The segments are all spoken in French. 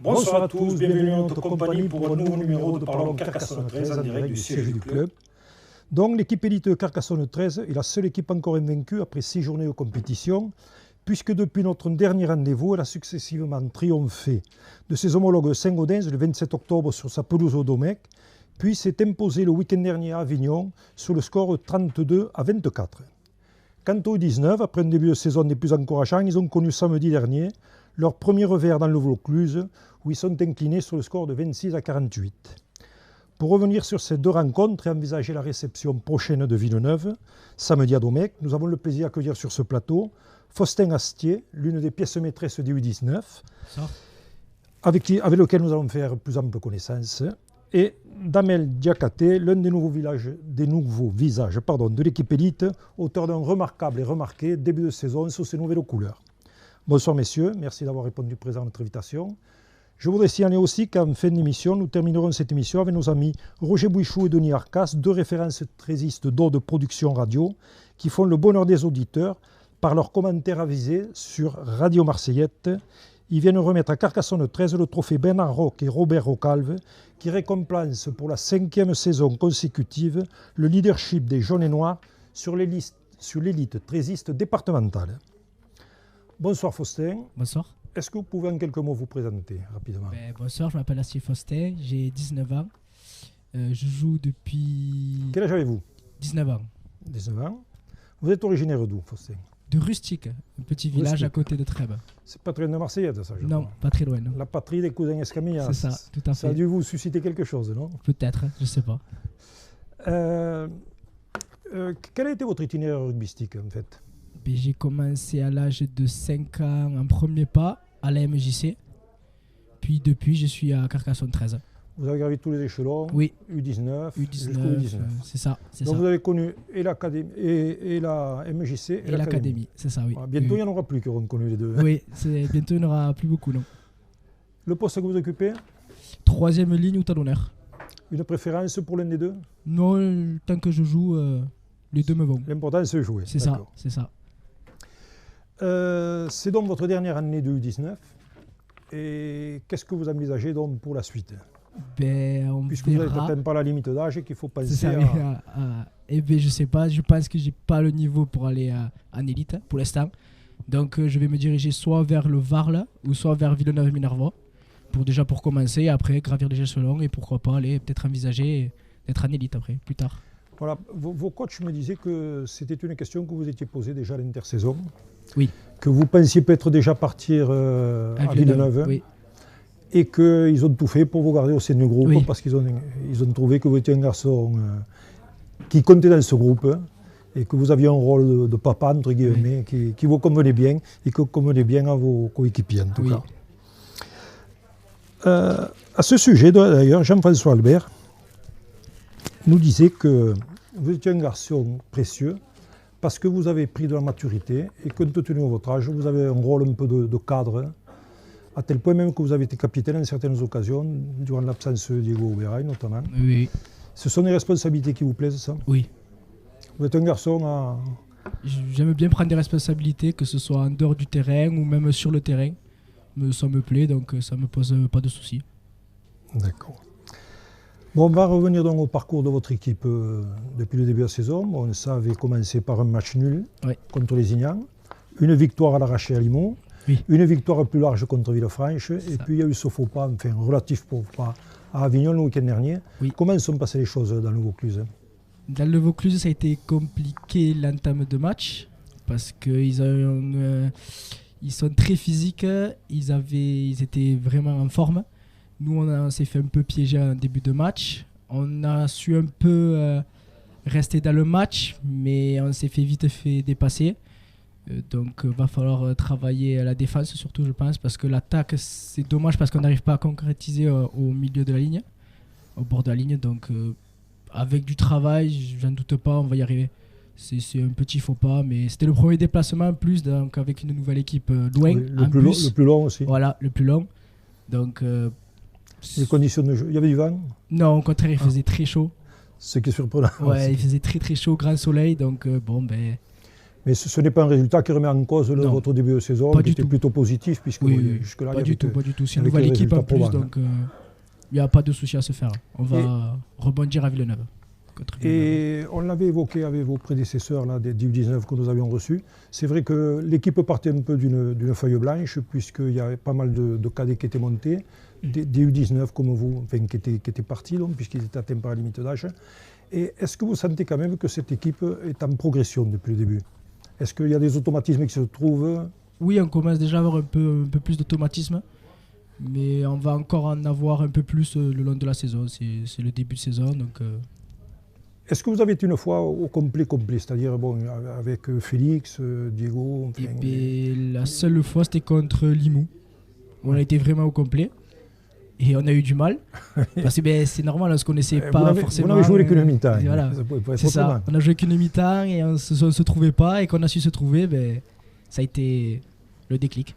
Bonsoir à tous, bienvenue en notre compagnie pour un nouveau numéro de Parlons Carcassonne 13 en direct du siège du club. Donc l'équipe élite de Carcassonne 13 est la seule équipe encore invaincue après 6 journées de compétition, puisque depuis notre dernier rendez-vous, elle a successivement triomphé de ses homologues Saint-Gaudens le 27 octobre sur sa pelouse au Domecq, puis s'est imposée le week-end dernier à Avignon sur le score 32-24. Quant aux 19, après un début de saison des plus encourageants, ils ont connu samedi dernier leur premier revers dans le Vaucluse, où ils sont inclinés sur le score de 26-48. Pour revenir sur ces deux rencontres et envisager la réception prochaine de Villeneuve, samedi à Domecq, nous avons le plaisir d'accueillir sur ce plateau Faustin Astier, l'une des pièces maîtresses du U19, avec lequel nous allons faire plus ample connaissance, et Damel Diakhaté, l'un des nouveaux visages de l'équipe élite, auteur d'un remarquable et remarqué début de saison sous ses nouvelles couleurs. Bonsoir messieurs, merci d'avoir répondu présent à notre invitation. Je voudrais signaler aussi qu'en fin d'émission, nous terminerons cette émission avec nos amis Roger Bouichou et Denis Arcas, deux références trésistes d'eau de production radio, qui font le bonheur des auditeurs par leurs commentaires avisés sur Radio Marseillette. Ils viennent remettre à Carcassonne 13 le trophée Bernard Roch et Robert Rocalve, qui récompense pour la 5e saison consécutive le leadership des jaunes et noirs sur l'élite trésiste départementale. Bonsoir Faustin. Bonsoir. Est-ce que vous pouvez en quelques mots vous présenter rapidement? Bonsoir, je m'appelle Astier Faustin, j'ai 19 ans. Je joue depuis... Quel âge avez-vous? 19 ans. 19 ans. Vous êtes originaire d'où, Faustin? De Rustique, un petit village à côté de Trèbes. C'est pas très loin de Marseillette, ça, je Non, crois. pas très loin. Non. La patrie des cousins Escamilla. C'est ça, tout à fait. Ça a dû vous susciter quelque chose, non? Peut-être, je ne sais pas. Quel a été votre itinéraire rugbystique, en fait? J'ai commencé à l'âge de 5 ans en premier pas à la MJC. Puis depuis, je suis à Carcassonne 13. Vous avez gravi tous les échelons? Oui. U19, U19, U19. C'est ça. Donc vous avez connu et l'académie, et la MJC et l'académie, c'est ça, oui. Voilà, bientôt, il n'y en aura plus qui auront connu les deux. Oui, bientôt, il n'y en aura plus beaucoup, non. Le poste que vous occupez? 3e ligne ou talonneur. Une préférence pour l'un des deux? Non, tant que je joue, les deux me vont. L'important, c'est de jouer. C'est ça, c'est ça. C'est donc votre dernière année de U19. Et qu'est-ce que vous envisagez donc pour la suite? Puisque vous n'avez peut-être pas la limite d'âge et qu'il faut penser ça, je sais pas, je pense que j'ai pas le niveau pour aller en élite pour l'instant. Donc je vais me diriger soit vers le Varle ou soit vers Villeneuve-Minervois pour commencer, et après gravir les échelons et pourquoi pas aller peut-être envisager d'être en élite après, plus tard. Voilà, vos coachs me disaient que c'était une question que vous étiez posée déjà à l'intersaison. Oui. Que vous pensiez peut-être déjà partir à Villeneuve. Oui. Et qu'ils ont tout fait pour vous garder au sein du groupe, oui. Parce qu'ils ont trouvé que vous étiez un garçon qui comptait dans ce groupe et que vous aviez un rôle de papa, entre guillemets, oui. qui vous convenait bien et qui convenait bien à vos coéquipiers en tout oui. cas. À ce sujet, d'ailleurs, Jean-François Albert nous disait que vous étiez un garçon précieux parce que vous avez pris de la maturité et compte tenu de votre âge, vous avez un rôle un peu de cadre, à tel point même que vous avez été capitaine en certaines occasions, durant l'absence de Diego Oberay notamment. Oui. Ce sont des responsabilités qui vous plaisent, ça? Oui. Vous êtes un garçon à... J'aime bien prendre des responsabilités, que ce soit en dehors du terrain ou même sur le terrain. Ça me plaît, donc ça ne me pose pas de soucis. D'accord. Bon, on va revenir donc au parcours de votre équipe depuis le début de la saison. Bon, ça avait commencé par un match nul contre les Ignans, une victoire à l'arraché à Limoux, une victoire plus large contre Villefranche, et puis il y a eu ce faux pas, enfin relatif faux pas, à Avignon le week-end dernier. Oui. Comment sont passées les choses dans le Vaucluse? Dans le Vaucluse, ça a été compliqué l'entame de match, parce qu'ils sont très physiques, ils étaient vraiment en forme. Nous, on s'est fait un peu piéger en début de match. On a su un peu rester dans le match, mais on s'est vite fait dépasser. Donc, il va falloir travailler à la défense, surtout, je pense, parce que l'attaque, c'est dommage parce qu'on n'arrive pas à concrétiser au milieu de la ligne, au bord de la ligne. Donc, avec du travail, j'en doute pas, on va y arriver. C'est un petit faux pas, mais c'était le premier déplacement en plus, donc avec une nouvelle équipe loin. Oui, le plus long aussi. Voilà, le plus long. Donc... les conditions de jeu, il y avait du vent? Non, au contraire, il faisait très chaud. Ce qui est surprenant. Ouais, il faisait très très chaud, grand soleil, donc bon, ben... Mais ce n'est pas un résultat qui remet en cause votre début de saison, qui était plutôt positif, puisque jusque-là, pas du tout. C'est une nouvelle équipe en plus, donc il n'y a pas de souci à se faire. On va rebondir à Villeneuve. Et on l'avait évoqué avec vos prédécesseurs là, des U19 que nous avions reçus. C'est vrai que l'équipe partait un peu d'une feuille blanche, puisqu'il y avait pas mal de cadets qui étaient montés, des U19 comme vous, enfin, qui étaient partis, puisqu'ils étaient atteints par la limite d'âge. Et est-ce que vous sentez quand même que cette équipe est en progression depuis le début? Est-ce qu'il y a des automatismes qui se trouvent? Oui, on commence déjà à avoir un peu plus d'automatisme, mais on va encore en avoir un peu plus le long de la saison. C'est le début de saison, donc... Est-ce que vous avez été une fois au complet, c'est-à-dire avec Félix, Diego enfin, la seule fois, c'était contre Limoux. On a été vraiment au complet. Et on a eu du mal. Parce que c'est normal, on ne se connaissait pas forcément. Vous n'avez joué qu'une mi-temps. Voilà. C'est ça. On a joué qu'une mi-temps et on ne se trouvait pas. Et quand on a su se trouver, ça a été le déclic.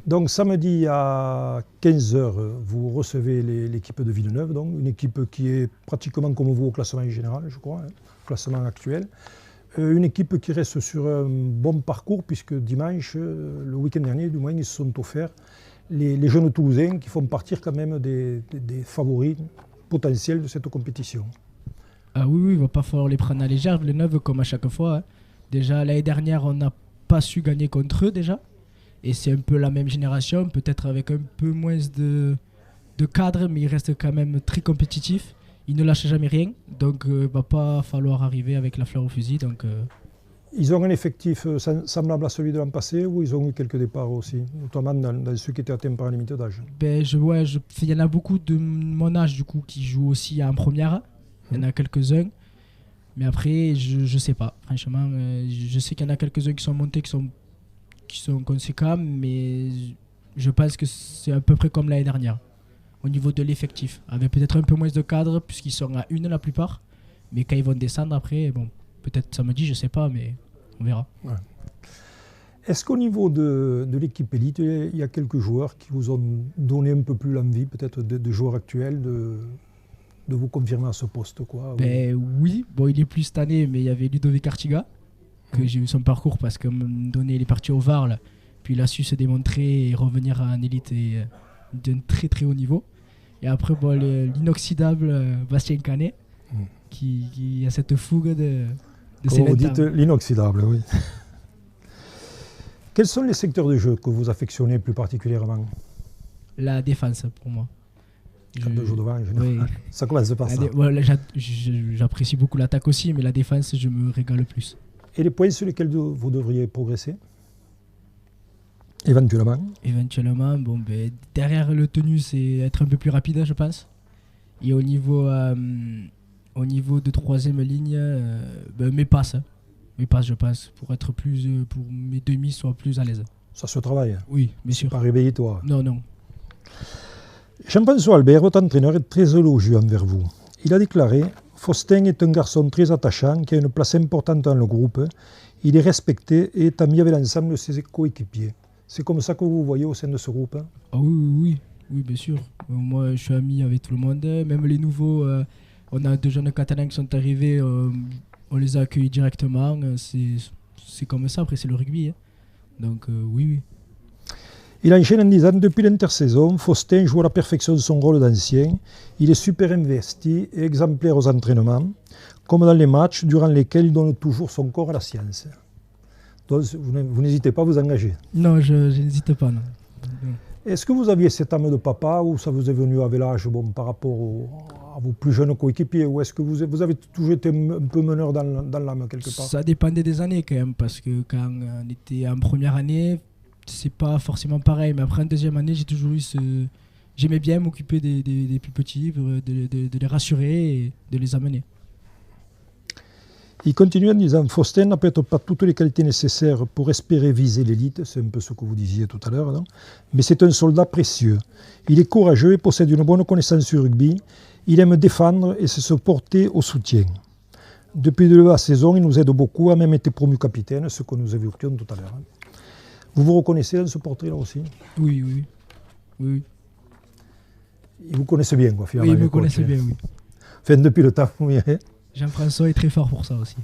Donc samedi à 15h, vous recevez l'équipe de Villeneuve, donc une équipe qui est pratiquement comme vous au classement général, je crois, au classement actuel. Une équipe qui reste sur un bon parcours, puisque dimanche, le week-end dernier, du moins, ils se sont offerts les jeunes Toulousains qui font partir quand même des favoris potentiels de cette compétition. Ah oui, il ne va pas falloir les prendre à légère, Villeneuve, comme à chaque fois. Hein. Déjà, l'année dernière, on n'a pas su gagner contre eux, déjà. Et c'est un peu la même génération, peut-être avec un peu moins de cadre, mais ils restent quand même très compétitifs. Ils ne lâchent jamais rien, donc il ne va pas falloir arriver avec la fleur au fusil. Donc, Ils ont un effectif semblable à celui de l'an passé, ou ils ont eu quelques départs aussi, notamment dans ceux qui étaient atteints par la limite d'âge? Il y en a beaucoup de mon âge du coup, qui jouent aussi en première. Il y en a quelques-uns. Mais après, je ne sais pas. Franchement, je sais qu'il y en a quelques-uns qui sont montés, qui sont conséquents, mais je pense que c'est à peu près comme l'année dernière au niveau de l'effectif, avec peut-être un peu moins de cadre puisqu'ils sont à une la plupart, mais quand ils vont descendre après, bon, peut-être samedi, je sais pas, mais on verra. Ouais. Est-ce qu'au niveau de l'équipe élite, il y a quelques joueurs qui vous ont donné un peu plus l'envie, peut-être de joueurs actuels, de vous confirmer à ce poste, quoi? Oui, bon, il est plus cette année, mais il y avait Ludovic Artiga, que j'ai vu son parcours parce qu'à un moment donné, il est parti au Varl, puis il a su se démontrer et revenir à un élite d'un très très haut niveau. Et après, l'inoxydable Bastien Canet, qui a cette fougue de Comme vous dites, l'inoxydable, oui. Quels sont les secteurs de jeu que vous affectionnez plus particulièrement? La défense, pour moi. Quand on joue devant, en général. Oui. Ça commence par ça. J'apprécie beaucoup l'attaque aussi, mais la défense, je me régale le plus. Et les points sur lesquels vous devriez progresser? Éventuellement, derrière le tenue, c'est être un peu plus rapide, je pense. Et au niveau de troisième ligne, mes passes, je pense, pour être plus, pour mes demi soient plus à l'aise. Ça se travaille? Oui, bien sûr. Pas réveillé, toi? Non. Jean-François Albert, votre entraîneur, est très élogieux envers vous. Il a déclaré: Faustin est un garçon très attachant qui a une place importante dans le groupe. Il est respecté et est ami avec l'ensemble de ses coéquipiers. C'est comme ça que vous voyez au sein de ce groupe? Ah oui, bien sûr. Moi, je suis ami avec tout le monde. Même les nouveaux, on a 2 jeunes Catalans qui sont arrivés, on les a accueillis directement. C'est comme ça, après c'est le rugby. Hein. Donc oui. Il enchaîne en disant: depuis l'intersaison, Faustin joue à la perfection son rôle d'ancien. Il est super investi et exemplaire aux entraînements, comme dans les matchs durant lesquels il donne toujours son corps à la science. Donc vous n'hésitez pas à vous engager? Non, je n'hésite pas. Non. Est-ce que vous aviez cette âme de papa, ou ça vous est venu avec l'âge, par rapport à vos plus jeunes coéquipiers, ou est-ce que vous avez toujours été un peu meneur dans l'âme quelque part? Ça dépendait des années quand même, parce que quand on était en première année, c'est pas forcément pareil, mais après en deuxième année, j'ai toujours eu j'aimais bien m'occuper des plus petits, de les rassurer et de les amener. Il continue en disant: Faustin n'a peut-être pas toutes les qualités nécessaires pour espérer viser l'élite, c'est un peu ce que vous disiez tout à l'heure, non? Mais c'est un soldat précieux. Il est courageux et possède une bonne connaissance du rugby. Il aime défendre et se porter au soutien. Depuis la saison, il nous aide beaucoup, a même été promu capitaine, ce que nous évoquions tout à l'heure. Vous vous reconnaissez dans ce portrait-là aussi? Oui. Il vous connaissait bien, quoi, finalement. Oui, il me connaissait bien, oui. Enfin, depuis le temps, oui. Jean-François est très fort pour ça aussi.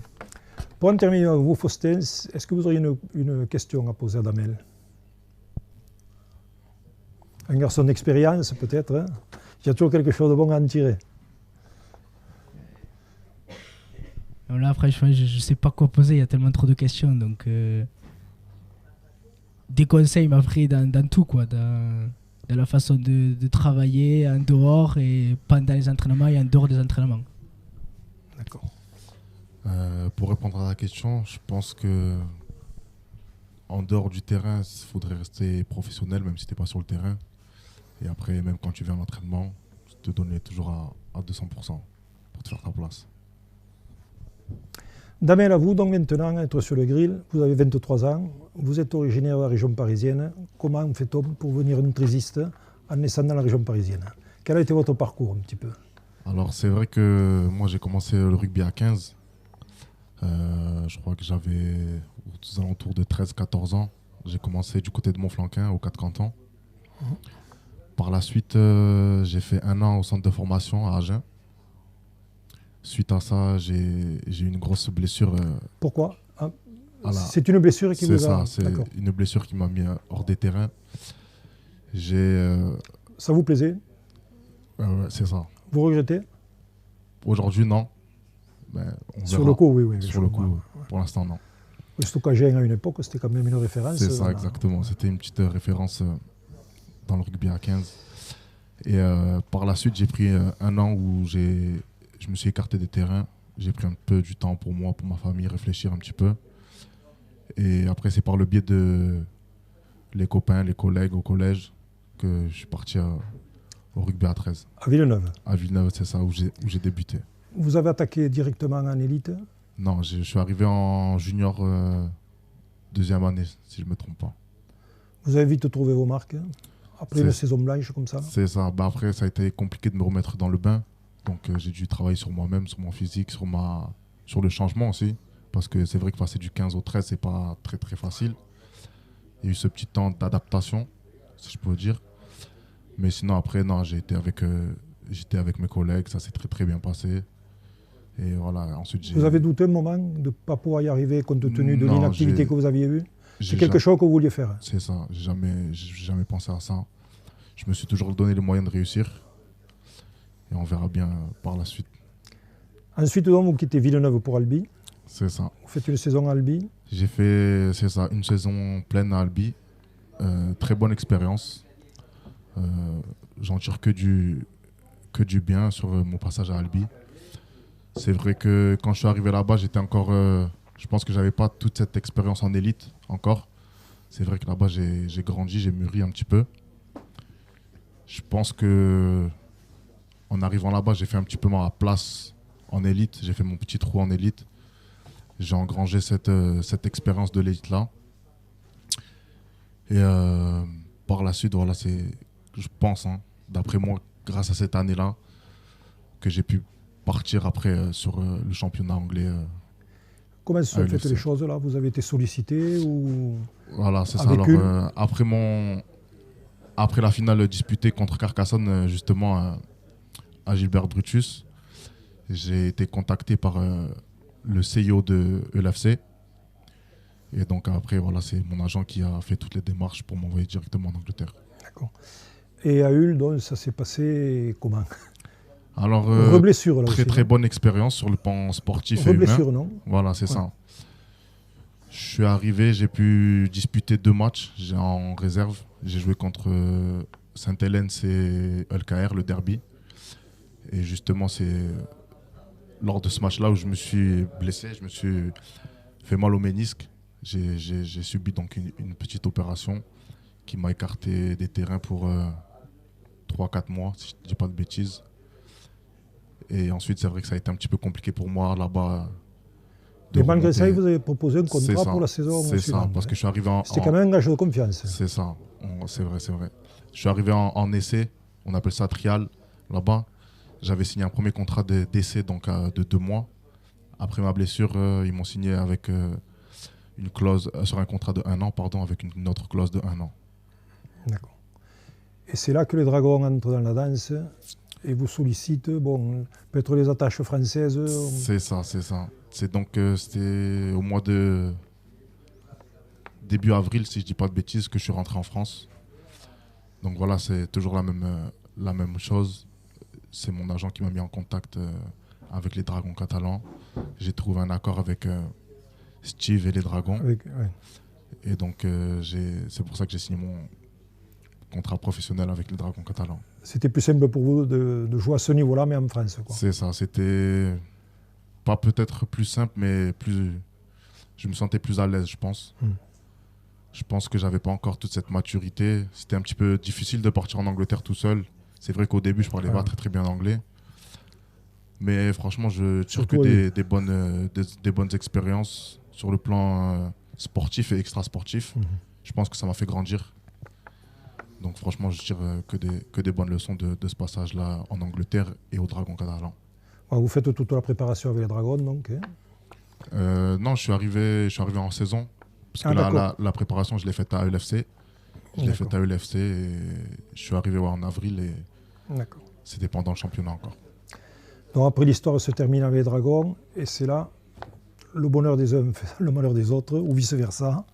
Pour en terminer avec vous, Faustin, est-ce que vous auriez une question à poser à Damel? Un garçon d'expérience, peut-être. Hein? Il y a toujours quelque chose de bon à en tirer. Là, franchement, je ne sais pas quoi poser, il y a tellement trop de questions. Donc, des conseils, mais après, dans tout, quoi. Dans la façon de travailler en dehors et pendant les entraînements et en dehors des entraînements. D'accord. Pour répondre à la question, je pense que en dehors du terrain, il faudrait rester professionnel, même si tu n'es pas sur le terrain. Et après, même quand tu viens à l'entraînement, te donner toujours à 200% pour te faire ta place. Damel, à vous, donc maintenant, être sur le grill, vous avez 23 ans, vous êtes originaire de la région parisienne. Comment fait-on pour devenir nutritionniste en naissant dans la région parisienne? Quel a été votre parcours un petit peu? Alors c'est vrai que moi j'ai commencé le rugby à 15. Je crois que j'avais aux alentours de 13-14 ans. J'ai commencé du côté de Montflanquin, aux 4 cantons. Par la suite, j'ai fait 1 an au centre de formation à Agen. Suite à ça, j'ai eu une grosse blessure. Pourquoi? Voilà. C'est une blessure qui vous a... C'est une blessure qui m'a mis hors des terrains. Ça vous plaisait? C'est ça. Vous regrettez? Aujourd'hui, non. Ben, on sur verra. le coup, oui. Sur le coup, pour l'instant, non. Surtout qu'Agen, à une époque, c'était quand même une référence. C'est ça, exactement. C'était une petite référence dans le rugby à 15. Et par la suite, j'ai pris 1 an où je me suis écarté des terrains. J'ai pris un peu du temps pour moi, pour ma famille, réfléchir un petit peu. Et après, c'est par le biais de les copains, les collègues au collège que je suis parti au rugby à 13. À Villeneuve? À Villeneuve, c'est ça, où j'ai débuté. Vous avez attaqué directement en élite? Non, je suis arrivé en junior 2e année, si je ne me trompe pas. Vous avez vite trouvé vos marques après une saison blanche comme ça? C'est ça. Bah, après, ça a été compliqué de me remettre dans le bain. Donc j'ai dû travailler sur moi-même, sur mon physique, sur le changement aussi. Parce que c'est vrai que passer du 15 au 13, c'est pas très très facile. Il y a eu ce petit temps d'adaptation, si je peux dire. Mais sinon après, non, j'étais avec mes collègues, ça s'est très très bien passé. Et voilà, ensuite vous avez douté un moment de ne pas pouvoir y arriver compte tenu de l'inactivité que vous aviez eue? C'est quelque chose que vous vouliez faire? C'est ça, j'ai jamais pensé à ça. Je me suis toujours donné les moyens de réussir. Et on verra bien par la suite. Ensuite, donc, vous quittez Villeneuve pour Albi. C'est ça. Vous faites une saison à Albi. J'ai fait, c'est ça, une saison pleine à Albi. Très bonne expérience. J'en tire que du bien sur mon passage à Albi. C'est vrai que quand je suis arrivé là-bas, j'étais encore... je pense que je n'avais pas toute cette expérience en élite encore. C'est vrai que là-bas, j'ai grandi, j'ai mûri un petit peu. Je pense que en arrivant là-bas, j'ai fait un petit peu ma place en élite. J'ai fait mon petit trou en élite. J'ai engrangé cette expérience de l'élite-là. Et par la suite, voilà, je pense, d'après moi, grâce à cette année-là, que j'ai pu partir après sur le championnat anglais. Comment se sont faites les choses là? Vous avez été sollicité ou... Voilà, c'est ça. Alors, après la finale disputée contre Carcassonne, justement, à Gilbert Brutus, j'ai été contacté par le CIO de ELFC. Et donc après, voilà, c'est mon agent qui a fait toutes les démarches pour m'envoyer directement en Angleterre. D'accord. Et à Hull, donc, ça s'est passé comment? Alors, reblessure, là très aussi, très non? bonne expérience sur le plan sportif et humain. Reblessure, non? Voilà, c'est ça. Je suis arrivé, j'ai pu disputer 2 matchs en réserve. J'ai joué contre Sainte-Hélène et LKR, le derby. Et justement, c'est lors de ce match-là où je me suis blessé, je me suis fait mal au ménisque. J'ai subi donc une petite opération qui m'a écarté des terrains pour 3-4 mois, si je ne dis pas de bêtises. Et ensuite, c'est vrai que ça a été un petit peu compliqué pour moi là-bas. Et malgré ça, vous avez proposé un contrat pour la saison suivante. C'est ça, parce que je suis arrivé en... C'était quand même un gage de confiance. C'est ça, c'est vrai, c'est vrai. Je suis arrivé en essai, on appelle ça trial, là-bas. J'avais signé un premier contrat d'essai donc, de 2 mois. Après ma blessure, ils m'ont signé avec une clause, sur un contrat de 1 an, pardon, avec une autre clause de 1 an. D'accord. Et c'est là que les Dragons entrent dans la danse et vous sollicitent, bon, peut-être les attaches françaises. C'est ça, c'est ça. C'était au mois de début avril, si je dis pas de bêtises, que je suis rentré en France. Donc voilà, c'est toujours la même chose. C'est mon agent qui m'a mis en contact avec les Dragons catalans. J'ai trouvé un accord avec Steve et les Dragons. Ouais. Et donc c'est pour ça que j'ai signé mon contrat professionnel avec les Dragons catalans. C'était plus simple pour vous de jouer à ce niveau-là, mais en France, quoi. C'est ça, c'était pas peut-être plus simple, mais je me sentais plus à l'aise, je pense. Je pense que j'avais pas encore toute cette maturité. C'était un petit peu difficile de partir en Angleterre tout seul. C'est vrai qu'au début, je parlais pas très bien anglais. Mais franchement, je tire que des bonnes expériences sur le plan sportif et extra-sportif. Je pense que ça m'a fait grandir. Donc franchement, je tire que des bonnes leçons de ce passage-là en Angleterre et au Dragon catalan. Vous faites toute la préparation avec les Dragons, donc Non, je suis arrivé en saison. Parce que la préparation, je l'ai faite à ELFC. Et je suis arrivé en avril et c'était pendant le championnat encore. Donc après, l'histoire se termine avec les Dragons et c'est là le bonheur des uns fait le malheur des autres, ou vice-versa,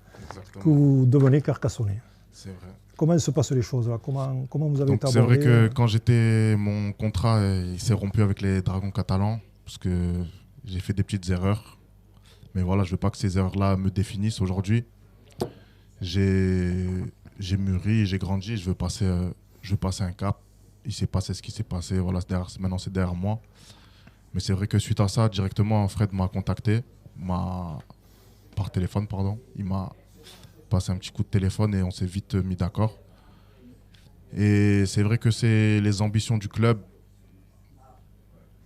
que vous devenez Carcassonnais. C'est vrai. Comment se passent les choses là? Comment vous avez été abordé? C'est vrai que quand mon contrat il s'est rompu avec les Dragons catalans, parce que j'ai fait des petites erreurs. Mais voilà, je ne veux pas que ces erreurs-là me définissent aujourd'hui. J'ai mûri, j'ai grandi, je veux passer un cap. Il s'est passé ce qui s'est passé, voilà, maintenant c'est derrière moi. Mais c'est vrai que suite à ça, directement, Fred m'a contacté, par téléphone, pardon. Il m'a passé un petit coup de téléphone et on s'est vite mis d'accord. Et c'est vrai que c'est les ambitions du club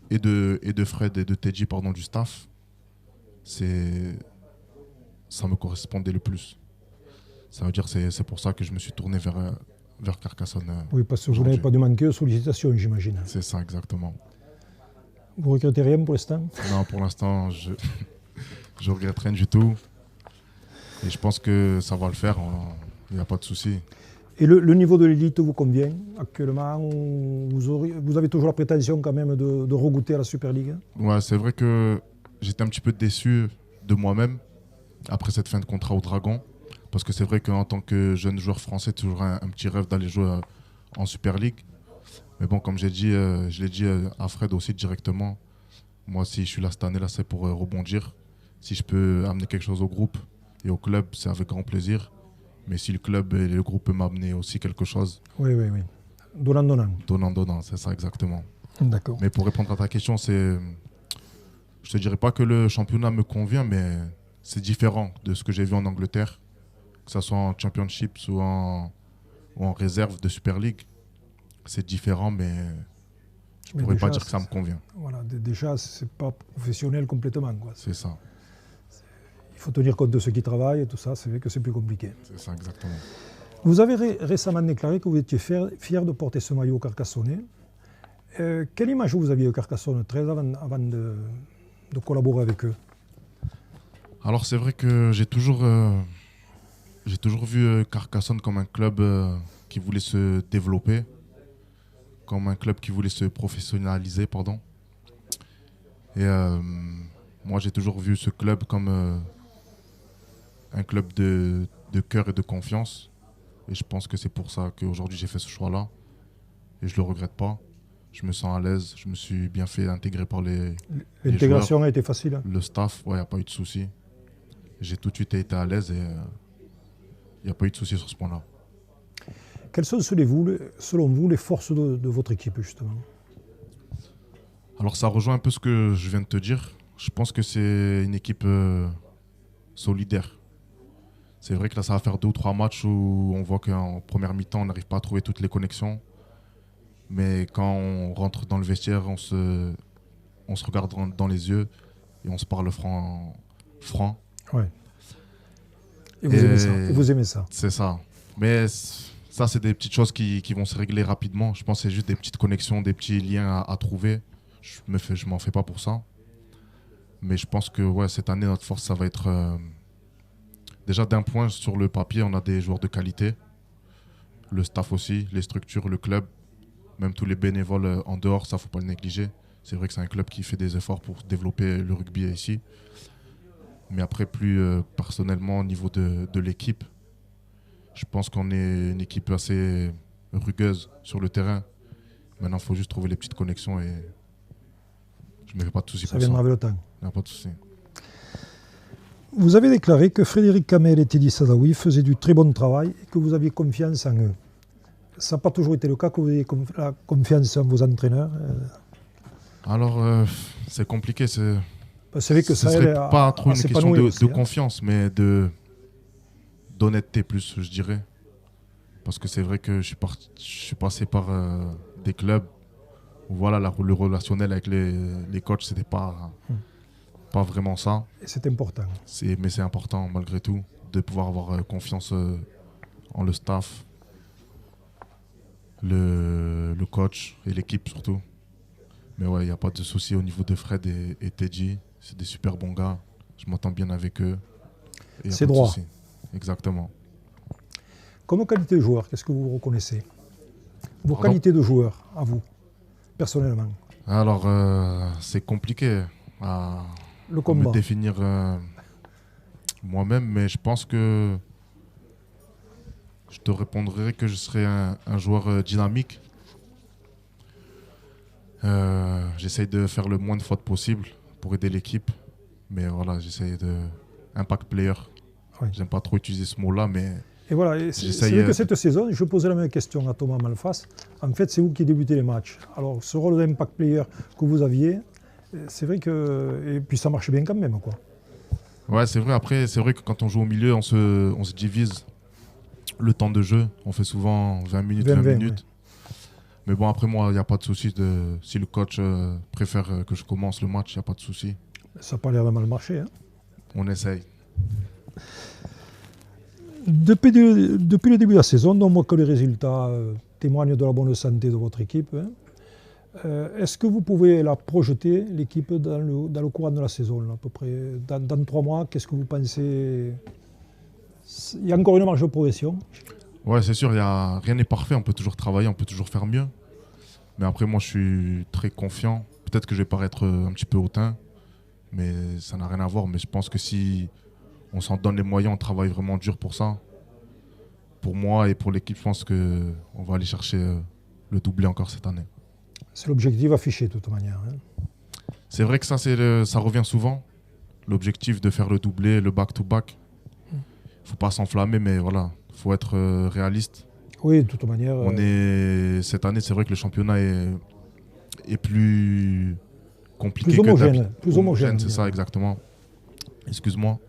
et de Fred et de Teddy, pardon, du staff. Ça me correspondait le plus. Ça veut dire c'est pour ça que je me suis tourné vers Carcassonne. Oui, parce que vous n'avez pas demandé de sollicitations, j'imagine. C'est ça, exactement. Vous regrettez rien pour l'instant? Non, pour l'instant, je regrette rien du tout. Et je pense que ça va le faire, il n'y a pas de souci. Et le niveau de l'élite vous convient actuellement? Vous avez toujours la prétention quand même de regoûter à la Super League? Ouais, c'est vrai que j'étais un petit peu déçu de moi-même après cette fin de contrat au Dragon. Parce que c'est vrai qu'en tant que jeune joueur français, toujours un petit rêve d'aller jouer en Super League. Mais bon, comme j'ai dit, je l'ai dit à Fred aussi directement. Moi, si je suis là cette année, là, c'est pour rebondir. Si je peux amener quelque chose au groupe et au club, c'est avec grand plaisir. Mais si le club et le groupe peuvent m'amener aussi quelque chose. Oui. Donnant. Donnant, c'est ça exactement. D'accord. Mais pour répondre à ta question, je te dirais pas que le championnat me convient, mais c'est différent de ce que j'ai vu en Angleterre, que ce soit en Championship ou en réserve de Super League. C'est différent, mais je ne pourrais pas dire que ça me convient. Voilà, déjà, c'est pas professionnel complètement, quoi. C'est ça. Il faut tenir compte de ceux qui travaillent et tout ça, c'est vrai que c'est plus compliqué. C'est ça, exactement. Vous avez récemment déclaré que vous étiez fier de porter ce maillot carcassonnais. Quelle image vous aviez de Carcassonne 13 avant de collaborer avec eux? Alors c'est vrai que j'ai toujours vu Carcassonne comme un club qui voulait se développer, comme un club qui voulait se professionnaliser, pardon. Et moi j'ai toujours vu ce club comme un club de cœur et de confiance. Et je pense que c'est pour ça qu'aujourd'hui j'ai fait ce choix-là. Et je ne le regrette pas. Je me sens à l'aise, je me suis bien fait intégrer par les L'intégration joueurs, a été facile? Le staff, il n'y a pas eu de souci. J'ai tout de suite été à l'aise et il n'y a pas eu de souci sur ce point-là. Quelles sont selon vous les forces de votre équipe, justement? Alors ça rejoint un peu ce que je viens de te dire. Je pense que c'est une équipe solidaire. C'est vrai que là, ça va faire 2 ou 3 matchs où on voit qu'en première mi-temps, on n'arrive pas à trouver toutes les connexions. Mais quand on rentre dans le vestiaire, on se regarde dans les yeux et on se parle franc. Ouais. Et vous aimez ça? C'est ça. Mais ça, c'est des petites choses qui vont se régler rapidement. Je pense que c'est juste des petites connexions, des petits liens à trouver. Je m'en fais pas pour ça. Mais je pense que cette année, notre force, ça va être... déjà d'un point sur le papier, on a des joueurs de qualité. Le staff aussi, les structures, le club. Même tous les bénévoles en dehors, ça ne faut pas le négliger. C'est vrai que c'est un club qui fait des efforts pour développer le rugby ici. Mais après, plus personnellement, au niveau de l'équipe, je pense qu'on est une équipe assez rugueuse sur le terrain. Maintenant, il faut juste trouver les petites connexions et je ne me fais pas de soucis pour ça. Ça viendra avec le temps. Il n'y a pas de soucis. Vous avez déclaré que Frédéric Kamel et Teddy Sadawi faisaient du très bon travail et que vous aviez confiance en eux. Ça n'a pas toujours été le cas, que vous ayez la confiance en vos entraîneurs. Alors, c'est compliqué. C'est vrai que ça ne serait pas trop une question de hein. confiance, mais d'honnêteté plus, je dirais. Parce que c'est vrai que je suis passé par des clubs où voilà, le relationnel avec les coachs, c'était pas vraiment ça. Et c'est important. Mais c'est important malgré tout de pouvoir avoir confiance en le staff, le coach et l'équipe surtout. Mais ouais, il n'y a pas de souci au niveau de Fred et Teddy. C'est des super bons gars. Je m'entends bien avec eux. C'est droit. Exactement. Comme qualité de joueur, qu'est-ce que vous reconnaissez? Vos Pardon? qualités de joueur, à vous, personnellement. Alors, c'est compliqué à me définir moi-même, mais je pense que je te répondrai que je serai un joueur dynamique. J'essaye de faire le moins de fautes possible pour aider l'équipe, mais voilà, j'essaye de impact player. Oui. J'aime pas trop utiliser ce mot-là, mais et voilà, c'est vrai que cette saison, je posais la même question à Thomas Malfas. En fait, c'est vous qui débutez les matchs. Alors, ce rôle d'impact player que vous aviez, c'est vrai que et puis ça marche bien quand même, quoi. Ouais, c'est vrai. Après, c'est vrai que quand on joue au milieu, on se divise le temps de jeu. On fait souvent 20 minutes, 20 minutes. Ouais. Mais bon, après moi, il n'y a pas de souci. Si le coach préfère que je commence le match, il n'y a pas de souci. Ça n'a pas l'air de mal marcher. Hein. On essaye. Depuis le début de la saison, on voit que les résultats témoignent de la bonne santé de votre équipe. Hein. Est-ce que vous pouvez la projeter, l'équipe, dans le courant de la saison, là, à peu près dans 3 mois? Qu'est-ce que vous pensez? Il y a encore une marge de progression? Ouais, c'est sûr, rien n'est parfait. On peut toujours travailler, on peut toujours faire mieux. Mais après, moi, je suis très confiant. Peut-être que je vais paraître un petit peu hautain, mais ça n'a rien à voir. Mais je pense que si on s'en donne les moyens, on travaille vraiment dur pour ça. Pour moi et pour l'équipe, je pense qu'on va aller chercher le doublé encore cette année. C'est l'objectif affiché de toute manière. Hein. C'est vrai que ça revient souvent. L'objectif de faire le doublé, le back-to-back. Il ne faut pas s'enflammer, mais voilà, il faut être réaliste. Oui, de toute manière. Cette année, c'est vrai que le championnat est plus compliqué plus homogène, plus homogène. C'est ça, exactement. Excuse-moi.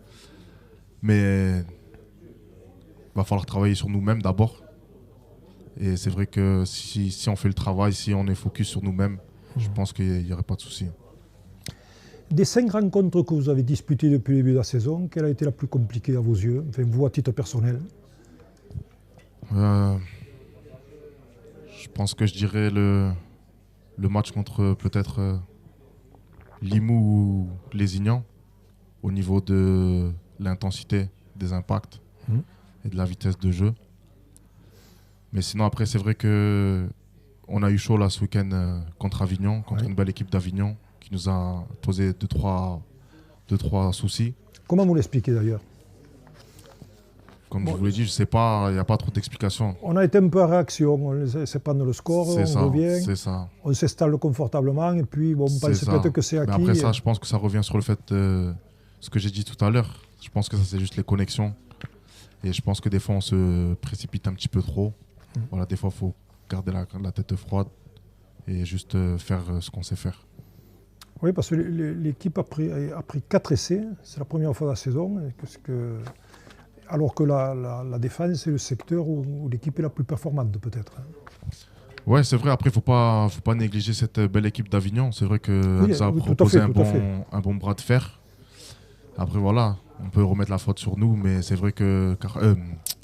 Mais il va falloir travailler sur nous-mêmes d'abord. Et c'est vrai que si on fait le travail, si on est focus sur nous-mêmes, je pense qu'il n'y aurait pas de souci. Des 5 rencontres que vous avez disputées depuis le début de la saison, quelle a été la plus compliquée à vos yeux, enfin vous à titre personnel? Je pense que je dirais le match contre peut-être Limoux ou Lézignan, au niveau de l'intensité des impacts et de la vitesse de jeu. Mais sinon, après, c'est vrai qu'on a eu chaud là ce week-end contre Avignon, contre une belle équipe d'Avignon qui nous a posé 2-3 soucis. Comment vous l'expliquez d'ailleurs? Comme je vous l'ai dit, je ne sais pas, il n'y a pas trop d'explications. On a été un peu en réaction, on laissait prendre le score, revient, on s'installe confortablement et puis bon, on pense peut-être que c'est acquis. Mais après ça, je pense que ça revient sur le fait de ce que j'ai dit tout à l'heure. Je pense que ça, c'est juste les connexions. Et je pense que des fois, on se précipite un petit peu trop. Voilà, des fois, il faut garder la tête froide et juste faire ce qu'on sait faire. Oui, parce que l'équipe a pris 4 essais. C'est la première fois de la saison. Alors que la défense, c'est le secteur où l'équipe est la plus performante, peut-être. Oui, c'est vrai. Après, il ne faut pas négliger cette belle équipe d'Avignon. C'est vrai qu'elle nous a proposé un bon bras de fer. Après, voilà, on peut remettre la faute sur nous, mais c'est vrai que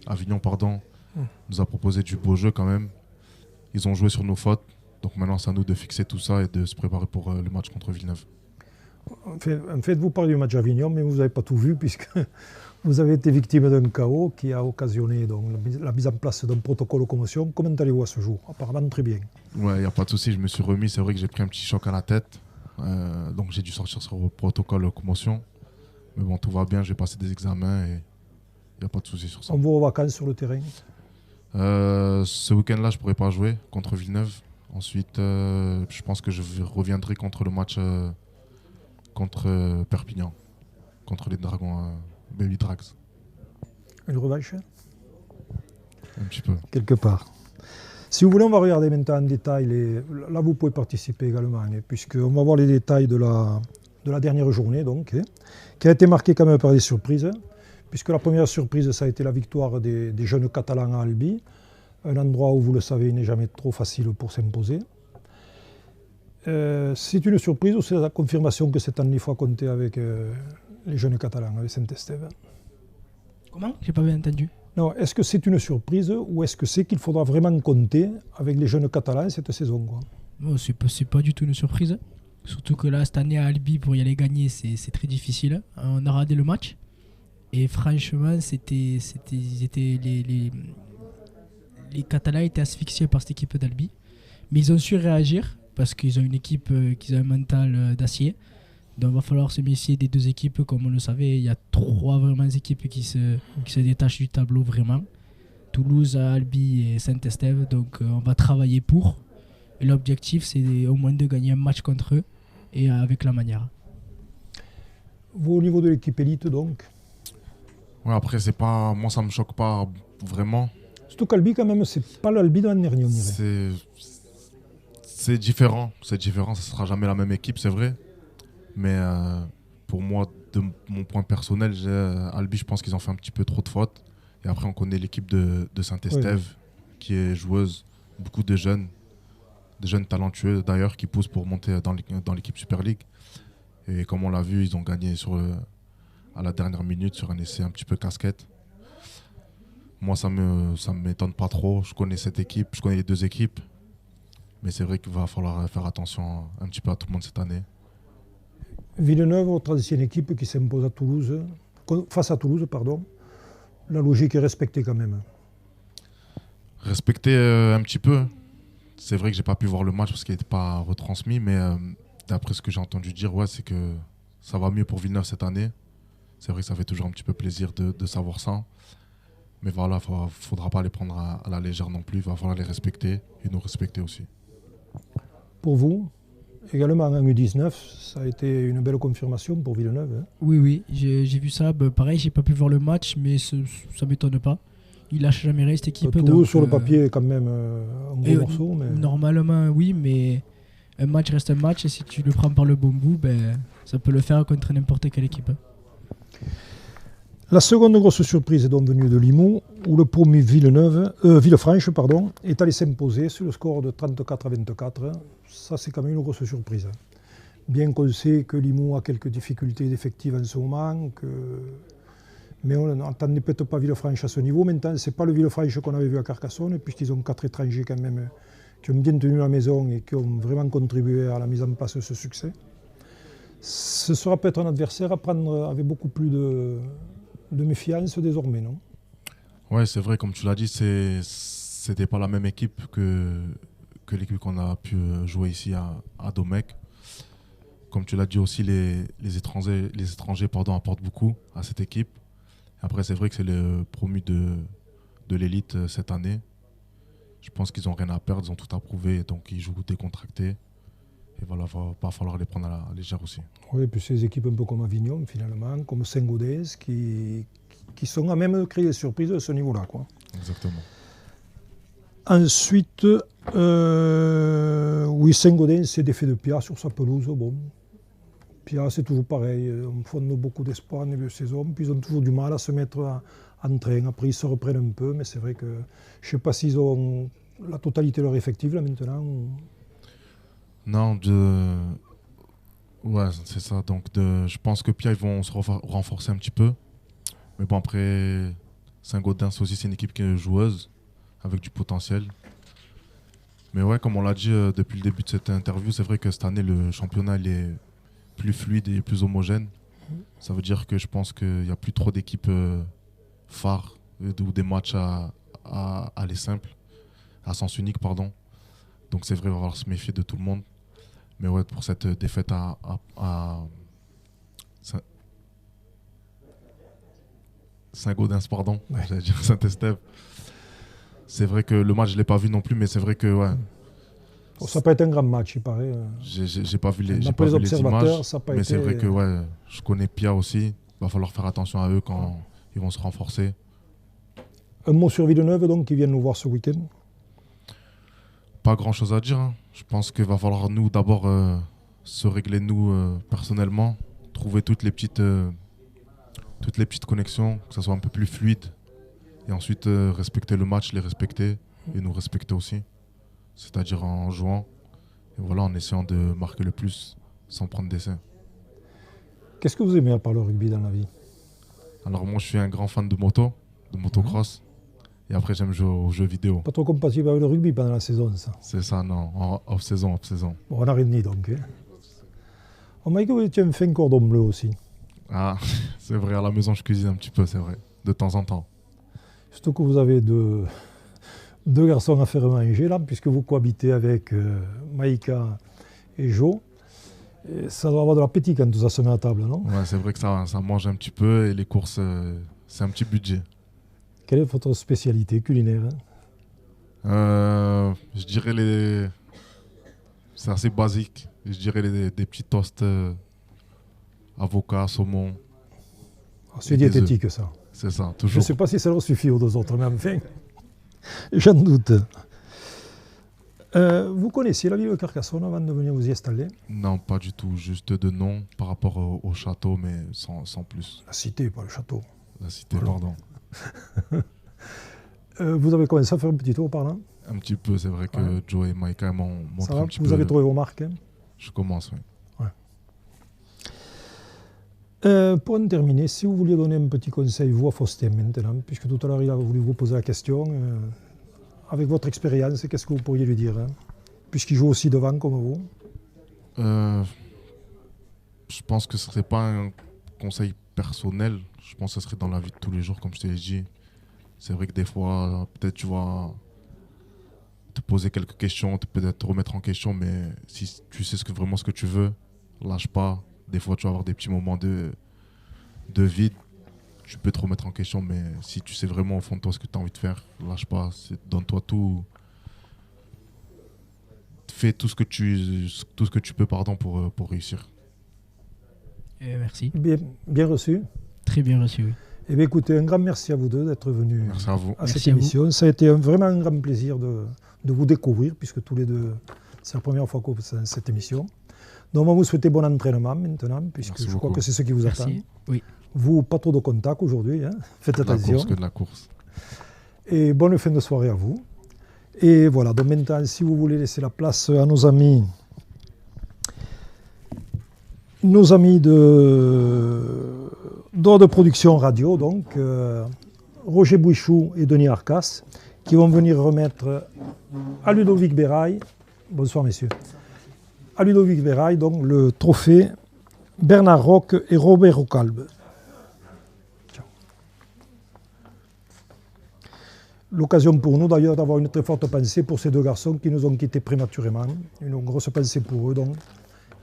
Avignon, nous a proposé du beau jeu quand même. Ils ont joué sur nos fautes. Donc maintenant, c'est à nous de fixer tout ça et de se préparer pour le match contre Villeneuve. En fait, vous parlez du match Avignon, mais vous n'avez pas tout vu puisque vous avez été victime d'un chaos qui a occasionné donc, la mise en place d'un protocole de commotion. Comment allez-vous à ce jour? Apparemment très bien. Ouais, il n'y a pas de souci, je me suis remis. C'est vrai que j'ai pris un petit choc à la tête. Donc j'ai dû sortir sur le protocole commotion. Mais bon, tout va bien, j'ai passé des examens et il n'y a pas de souci sur ça. On va aux vacances sur le terrain. Ce week-end-là, je ne pourrai pas jouer contre Villeneuve. Ensuite, je pense que je reviendrai contre le match contre Perpignan, contre les Dragons, Baby Drags. Une revanche, Un petit peu. quelque part. Si vous voulez, on va regarder maintenant en détail. Là, vous pouvez participer également, puisqu'on va voir les détails de la dernière journée, donc, qui a été marquée quand même par des surprises, puisque la première surprise, ça a été la victoire des jeunes Catalans à Albi, un endroit où, vous le savez, il n'est jamais trop facile pour s'imposer. C'est une surprise ou c'est la confirmation que cette année, il faut compter avec les jeunes Catalans, avec Saint-Estève? Comment? J'ai pas bien entendu. Non, est-ce que c'est une surprise ou est-ce que c'est qu'il faudra vraiment compter avec les jeunes Catalans cette saison, quoi? Non, c'est pas du tout une surprise. Surtout que là, cette année à Albi, pour y aller gagner, c'est très difficile. On a raté le match. Et franchement, les Catalans étaient asphyxiés par cette équipe d'Albi. Mais ils ont su réagir parce qu'ils ont une équipe qui a un mental d'acier. Donc il va falloir se méfier des deux équipes. Comme on le savait, il y a trois vraiment équipes qui se détachent du tableau vraiment. Toulouse, Albi et Saint-Estève. Donc on va travailler pour. Et l'objectif, c'est au moins de gagner un match contre eux et avec la manière. Vous, au niveau de l'équipe élite, donc? Ouais, après, moi, ça ne me choque pas vraiment. Surtout qu'Albi, quand même, c'est pas l'Albi de l'année dernière, on dirait. C'est différent. C'est différent. Ça ne sera jamais la même équipe, c'est vrai. Mais pour moi, de mon point personnel, Albi, je pense qu'ils ont fait un petit peu trop de fautes. Et après, on connaît l'équipe de Saint-Estève, qui est joueuse, beaucoup de jeunes talentueux d'ailleurs, qui poussent pour monter dans l'équipe Super League. Et comme on l'a vu, ils ont gagné à la dernière minute sur un essai un petit peu casquette. Moi, ça m'étonne pas trop. Je connais cette équipe, je connais les deux équipes. Mais c'est vrai qu'il va falloir faire attention un petit peu à tout le monde cette année. Villeneuve, votre ancienne équipe qui s'impose face à Toulouse, pardon. La logique est respectée quand même. Respecter un petit peu. C'est vrai que j'ai pas pu voir le match parce qu'il n'était pas retransmis, mais d'après ce que j'ai entendu dire, c'est que ça va mieux pour Villeneuve cette année. C'est vrai que ça fait toujours un petit peu plaisir de savoir ça. Mais voilà, il ne faudra pas les prendre à la légère non plus. Il va falloir les respecter et nous respecter aussi. Pour vous, également en U19, ça a été une belle confirmation pour Villeneuve. Hein. Oui, j'ai vu ça. Pareil, j'ai pas pu voir le match, mais ça m'étonne pas. Il lâche jamais rien cette équipe. Tout sur le papier, quand même, un gros morceau. Mais... Normalement, oui, mais un match reste un match. Et si tu le prends par le bon bout, ça peut le faire contre n'importe quelle équipe. La seconde grosse surprise est donc venue de Limoux, où le premier Villefranche est allé s'imposer sur le score de 34 à 24. Ça, c'est quand même une grosse surprise. Bien qu'on sait que Limoux a quelques difficultés d'effectifs en ce moment, mais on n'entendait peut-être pas Villefranche à ce niveau. Maintenant, ce n'est pas le Villefranche qu'on avait vu à Carcassonne, puisqu'ils ont 4 étrangers quand même qui ont bien tenu la maison et qui ont vraiment contribué à la mise en place de ce succès. Ce sera peut-être un adversaire à prendre avec beaucoup plus de méfiance désormais, non? Ouais, c'est vrai, comme tu l'as dit, c'était pas la même équipe que l'équipe qu'on a pu jouer ici à Domecq. Comme tu l'as dit aussi, les étrangers apportent beaucoup à cette équipe. Après, c'est vrai que c'est le promu de l'élite cette année. Je pense qu'ils n'ont rien à perdre, ils ont tout à prouver, donc ils jouent décontractés. Et voilà, il va pas falloir les prendre à la légère aussi. Oui, et puis ces équipes un peu comme Avignon, finalement, comme Saint-Gaudens, qui sont à même de créer des surprises à ce niveau-là, quoi. Exactement. Ensuite, oui, Saint-Gaudens, c'est d'effet de Pia sur sa pelouse. Bon, Pia, c'est toujours pareil. On fonde beaucoup d'espoir en début de saison, puis ils ont toujours du mal à se mettre en train. Après, ils se reprennent un peu, mais c'est vrai que je ne sais pas s'ils ont la totalité de leur effectif là maintenant. Non, ouais, c'est ça. Donc, je pense que Pia, ils vont se renforcer un petit peu. Mais bon, après, Saint-Gaudens aussi, c'est une équipe qui est joueuse, avec du potentiel. Mais ouais, comme on l'a dit depuis le début de cette interview, c'est vrai que cette année, le championnat il est plus fluide et plus homogène. Ça veut dire que je pense qu'il n'y a plus trop d'équipes phares ou des matchs à aller simple, à sens unique, pardon. Donc c'est vrai, il va falloir se méfier de tout le monde. Mais ouais, pour cette défaite à Saint-Gaudens, pardon, j'allais dire Saint-Estève. C'est vrai que le match, je ne l'ai pas vu non plus, mais c'est vrai que ouais. Bon, ça n'a pas été un grand match, il paraît. J'ai pas vu les observateurs, images, ça n'a pas mais été... c'est vrai que ouais, je connais Pia aussi. Il va falloir faire attention à eux quand ils vont se renforcer. Un mot sur Villeneuve, donc, qui viennent nous voir ce week-end. Pas grand-chose à dire. Hein. Je pense qu'il va falloir nous d'abord se régler nous personnellement, trouver toutes les petites connexions, que ça soit un peu plus fluide, et ensuite respecter le match, les respecter et nous respecter aussi. C'est-à-dire en jouant, et voilà, en essayant de marquer le plus sans prendre d'essai. Qu'est-ce que vous aimez à part le rugby dans la vie? Alors moi, je suis un grand fan de motocross. Et après, j'aime jouer aux jeux vidéo. Pas trop compatible avec le rugby pendant la saison, ça. C'est ça, non. En off-saison. Bon, on a réuni donc. Hein. On m'a dit que vous étiez un fin cordon bleu aussi. Ah, c'est vrai, à la maison, je cuisine un petit peu, c'est vrai. De temps en temps. Surtout que vous avez deux garçons à faire manger, là, puisque vous cohabitez avec Maïka et Jo. Et ça doit avoir de l'appétit quand tout ça se met à table, non? Ouais, c'est vrai que ça mange un petit peu et les courses, c'est un petit budget. Quelle est votre spécialité culinaire? Je dirais c'est assez basique. Je dirais des petits toasts avocat, saumon. C'est diététique, ça. C'est ça, Je toujours. ne sais pas si ça leur suffit aux deux autres, mais enfin, j'en doute. Vous connaissiez la ville de Carcassonne avant de venir vous y installer? Non, pas du tout. Juste de nom par rapport au château, mais sans plus. La cité, pas le château. La cité, pardon. Vous avez commencé à faire un petit tour par là? Un petit peu, c'est vrai que Joe et Maïka m'ont montré un petit peu. Vous avez trouvé vos marques, hein? Je commence, oui. Pour en terminer, si vous vouliez donner un petit conseil, vous à Faustin maintenant, puisque tout à l'heure il a voulu vous poser la question, avec votre expérience, qu'est-ce que vous pourriez lui dire, hein, puisqu'il joue aussi devant comme vous? Je pense que ce ne serait pas un conseil personnel, je pense que ce serait dans la vie de tous les jours, comme je te l'ai dit. C'est vrai que des fois, peut-être tu vas te poser quelques questions, peut-être te remettre en question, mais si tu sais vraiment ce que tu veux, lâche pas. Des fois, tu vas avoir des petits moments de vide. Tu peux te remettre en question, mais si tu sais vraiment au fond de toi ce que tu as envie de faire, lâche pas. Donne-toi tout. Fais tout ce que tu peux pour réussir. Merci. Bien reçu. Très bien reçu, oui. Eh bien, écoutez, un grand merci à vous deux d'être venus Merci à vous. à cette émission. Ça a été vraiment un grand plaisir de vous découvrir, puisque tous les deux, c'est la première fois que vous faites cette émission. Donc, on va vous souhaiter bon entraînement maintenant, puisque Merci je crois beaucoup. que c'est ce qui vous attend. Oui. Vous, pas trop de contact aujourd'hui, hein. Faites attention. La course que de la course. Et bonne fin de soirée à vous. Et voilà, donc maintenant, si vous voulez laisser la place à nos amis d'Or de Production Radio, donc Roger Bouichou et Denis Arcas, qui vont venir remettre à Ludovic Béraille, bonsoir messieurs, à Ludovic Béraille, donc le trophée Bernard Roch et Robert Rocalbe. L'occasion pour nous d'ailleurs d'avoir une très forte pensée pour ces deux garçons qui nous ont quittés prématurément. Une grosse pensée pour eux donc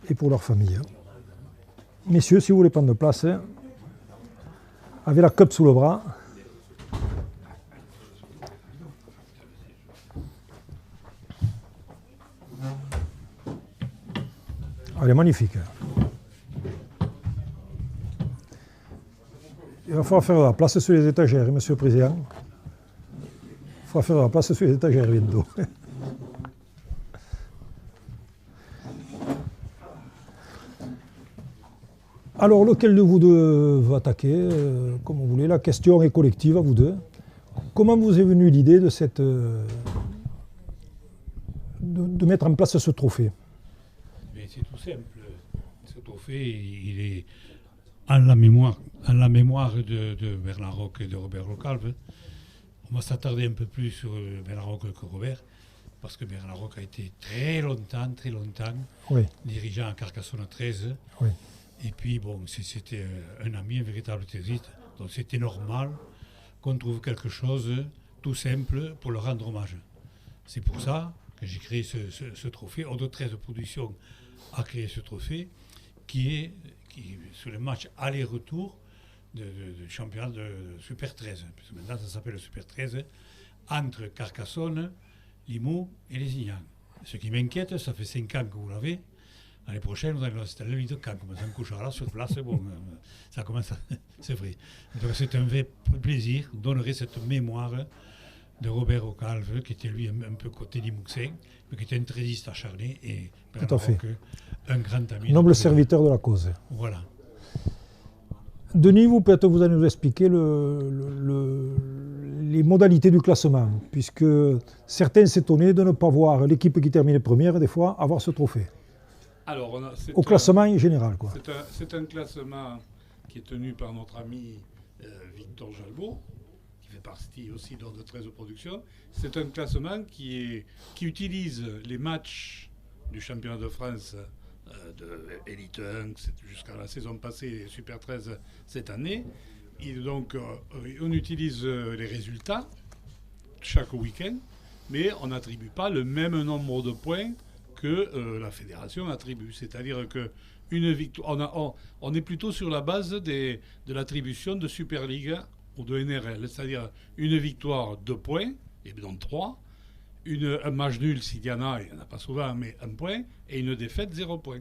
et pour leur famille. Messieurs, si vous voulez prendre place, hein, avec la cup sous le bras. Elle est magnifique. Il va falloir faire la place sur les étagères, monsieur le Président. Il faudra faire la place sur les étagères bientôt. Alors, lequel de vous deux va attaquer, comme vous voulez? La question est collective à vous deux. Comment vous est venue l'idée de mettre en place ce trophée? Mais c'est tout simple. Ce trophée, il est à la mémoire de Bernard Roch et de Robert Rocalbe. On va s'attarder un peu plus sur Bernard Roch que Robert, parce que Bernard Roch a été très longtemps Oui. dirigeant à Carcassonne 13. Oui. Et puis, bon, c'était un ami, un véritable thésiste. Donc c'était normal qu'on trouve quelque chose tout simple pour leur rendre hommage. C'est pour ça que j'ai créé ce trophée. Ordre 13 Production a créé ce trophée qui sur le match aller-retour du championnat de Super 13. Parce que maintenant, ça s'appelle le Super 13, entre Carcassonne, Limoux et Lézignan. Ce qui m'inquiète, ça fait 5 ans que vous l'avez. L'année prochaine, vous allez l'installer le lit de camp. Comme ça, on couchera là sur place. Bon, ça commence à... C'est vrai. Donc, c'est un vrai plaisir d'honorer cette mémoire de Robert Ocalve, qui était lui un peu côté Limouxin, mais qui était un trésiste acharné et tout à fait. Un grand ami. Noble serviteur de la cause. Voilà. Denis, peut-être vous allez nous expliquer les modalités du classement, puisque certains s'étonnaient de ne pas voir l'équipe qui termine première, des fois, avoir ce trophée. Alors, au classement en général, quoi. C'est un classement qui est tenu par notre ami Victor Jalbaud, qui fait partie aussi d'Ordre de 13 Productions. C'est un classement qui utilise les matchs du championnat de France de Elite 1 jusqu'à la saison passée, Super 13 cette année. Et donc, on utilise les résultats chaque week-end, mais on n'attribue pas le même nombre de points que la fédération attribue. C'est-à-dire que une victoire, on est plutôt sur la base de l'attribution de Super League ou de NRL. C'est-à-dire une victoire, 2 points, et donc 3. Un match nul, s'il y en a, il n'y en a pas souvent, mais 1 point, et une défaite, 0 point.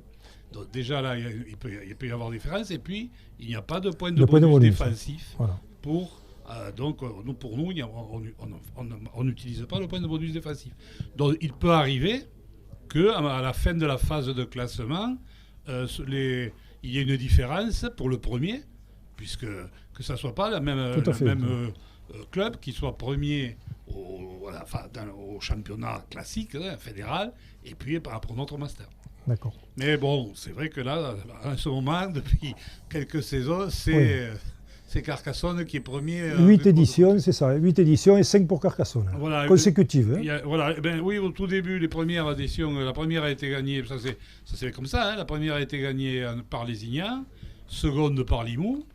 Donc déjà là, il peut y avoir différence, et puis il n'y a pas de point de bonus défensif. Voilà. Donc pour nous, on n'utilise pas le point de bonus défensif. Donc il peut arriver qu'à la fin de la phase de classement, il y ait une différence pour le premier, puisque que ça ne soit pas le même club qui soit premier au championnat classique, fédéral, et puis pour notre master. D'accord. Mais bon, c'est vrai que là, en ce moment, depuis quelques saisons, c'est Carcassonne qui est premier. 8 éditions, c'est ça, 8 éditions et 5 pour Carcassonne, consécutives. Oui, au tout début, les premières éditions, la première a été gagnée, ça c'est comme ça, la première a été gagnée par Lézignan, seconde par Limoux,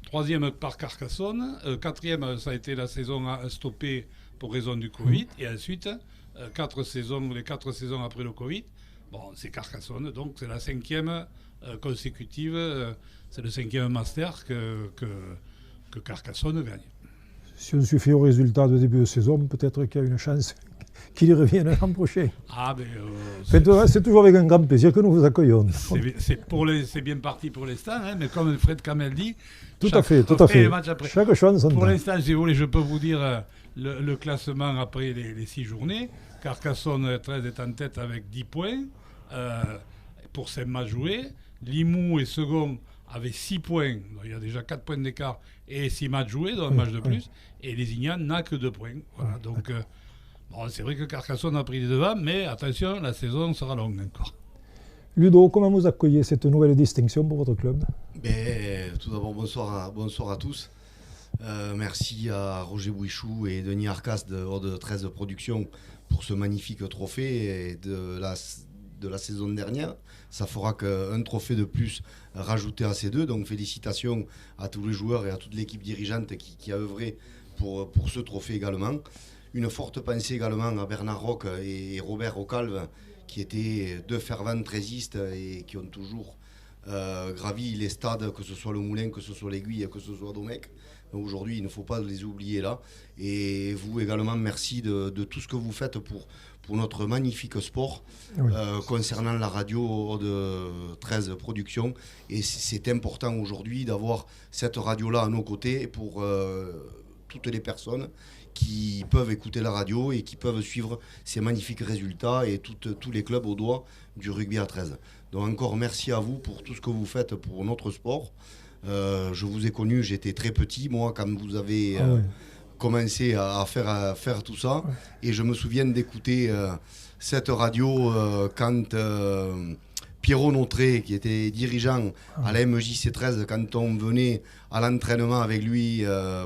troisième par Carcassonne, quatrième, ça a été la saison stoppée pour raison du Covid, et ensuite, les 4 saisons après le Covid, c'est Carcassonne, donc c'est la 5e consécutive, c'est le 5e master que Carcassonne gagne. Si on se fie au résultat de début de saison, peut-être qu'il y a une chance qu'il revienne l'an prochain. C'est toujours avec un grand plaisir que nous vous accueillons. C'est bien parti pour l'instant, mais comme Fred Kamel dit, tout à fait. Chaque chance. Pour l'instant, si vous voulez, je peux vous dire le classement après les 6 journées. Carcassonne 13 est en tête avec 10 points pour 5 matchs joués. Limoux est second avec 6 points. Donc, il y a déjà 4 points d'écart et 6 matchs joués, donc un match de plus. Et Lézignan n'a que 2 points. Voilà, donc, c'est vrai que Carcassonne a pris les devants, mais attention, la saison sera longue encore. Ludo, comment vous accueillez cette nouvelle distinction pour votre club ? Tout d'abord, bonsoir à tous. Merci à Roger Bouichou et Denis Arcas de Ordre de 13 Productions pour ce magnifique trophée de la saison dernière. Ça fera qu'un trophée de plus rajouté à ces deux. Donc félicitations à tous les joueurs et à toute l'équipe dirigeante qui a œuvré pour ce trophée également. Une forte pensée également à Bernard Roch et Robert Ocalve, qui étaient 2 fervents trésistes et qui ont toujours gravi les stades, que ce soit le Moulin, que ce soit l'Aiguille, que ce soit Domecq. Donc aujourd'hui, il ne faut pas les oublier là. Et vous également, merci de tout ce que vous faites pour notre magnifique sport, concernant la radio de 13 Productions. Et c'est important aujourd'hui d'avoir cette radio-là à nos côtés pour toutes les personnes qui peuvent écouter la radio et qui peuvent suivre ces magnifiques résultats et tous les clubs au doigt du rugby à 13. Donc encore merci à vous pour tout ce que vous faites pour notre sport. Je vous ai connu, j'étais très petit, moi, quand vous avez commencé à faire tout ça. Et je me souviens d'écouter cette radio quand Pierrot Notré, qui était dirigeant à la MJC13, quand on venait à l'entraînement avec lui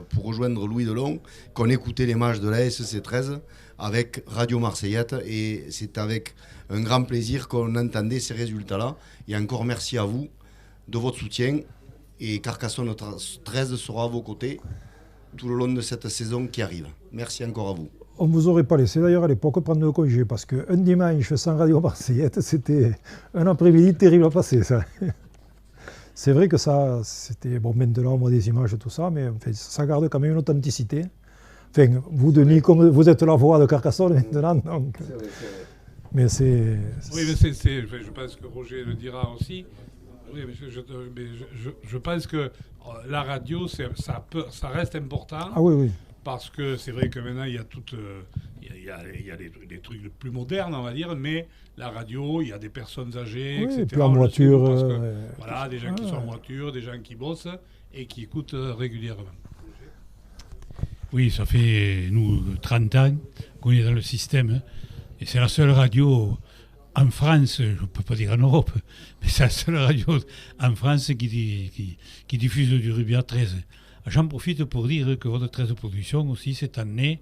pour rejoindre Louis Delon, qu'on écoutait les matchs de la SC13 avec Radio Marseillette. Et c'est avec un grand plaisir qu'on entendait ces résultats-là. Et encore merci à vous de votre soutien. Et Carcassonne 13 sera à vos côtés tout le long de cette saison qui arrive. Merci encore à vous. on ne vous aurait pas laissé d'ailleurs à l'époque prendre de congé, parce qu'un dimanche sans radio marseillette, c'était un après-midi terrible à passer, ça. C'est vrai que ça, c'était, bon, maintenant, on a des images et tout ça, mais enfin, ça garde quand même une authenticité. Enfin, vous, Denis, comme vous êtes la voix de Carcassonne maintenant, donc... C'est vrai. Mais c'est... Oui, mais je pense que Roger le dira aussi. Oui, mais je pense que la radio, ça reste important. Ah oui, oui. Parce que c'est vrai que maintenant, il y a les trucs plus modernes, on va dire, mais la radio, il y a des personnes âgées, Oui, etc. et puis en voiture... voilà, des gens qui sont en voiture, des gens qui bossent et qui écoutent régulièrement. Oui, ça fait, nous, 30 ans qu'on est dans le système. Hein, et c'est la seule radio en France, je ne peux pas dire en Europe, mais c'est la seule radio en France qui diffuse du rugby à 13. J'en profite pour dire que votre 13 Productions aussi, cette année,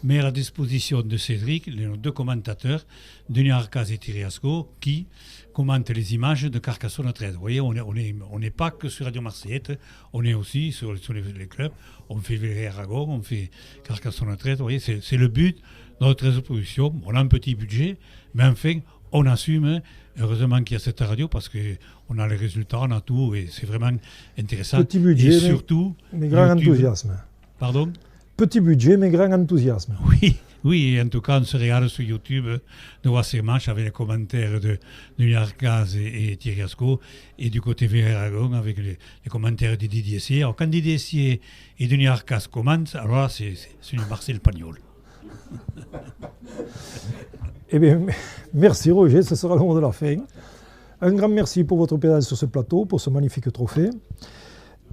met à la disposition de Cédric, les deux commentateurs, Denis Arcaz et Thierry Ascot, qui commentent les images de Carcassonne 13. Vous voyez, on n'est pas que sur Radio Marseillette, on est aussi sur les clubs. On fait Villers-Aragon, on fait Carcassonne 13. Vous voyez, c'est le but de notre 13 Productions. On a un petit budget, mais enfin, on assume. Heureusement qu'il y a cette radio parce qu'on a les résultats, on a tout et c'est vraiment intéressant. Petit budget, et surtout, mais grand YouTube. enthousiasme. Pardon ? Petit budget, mais grand enthousiasme. Oui, et en tout cas, on se regarde sur YouTube de voir ces matchs avec les commentaires de Denis Arcaz et Thierry Ascot, et du côté Villers-Aragon avec les commentaires de Didier Essier. Alors, quand Didier Essier et Denis Arcaz commentent, alors là, c'est du Marcel Pagnol. Eh bien, merci Roger, ce sera le mot de la fin. Un grand merci pour votre présence sur ce plateau, pour ce magnifique trophée.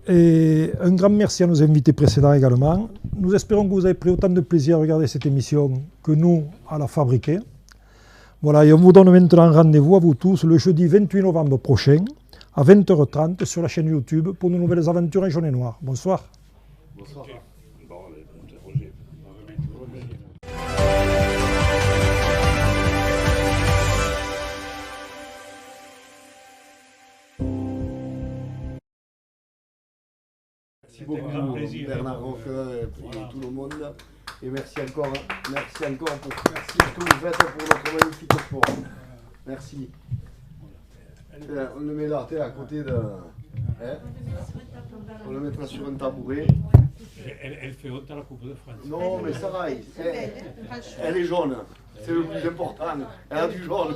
Et un grand merci à nos invités précédents également. Nous espérons que vous avez pris autant de plaisir à regarder cette émission que nous à la fabriquer. Voilà, et on vous donne maintenant rendez-vous à vous tous le jeudi 28 novembre prochain à 20h30 sur la chaîne YouTube pour de nouvelles aventures en jaune et noir. Bonsoir. Bonsoir. Merci beaucoup Bernard Roqueur et tout le monde. Et merci encore pour ce que vous faites pour notre magnifique sport. Merci. On le met là, à côté de... Hein, on le mettra sur un tabouret. Elle fait honte à la Coupe de France. Non, mais ça va. Elle est jaune. C'est le plus important. Elle a du jaune.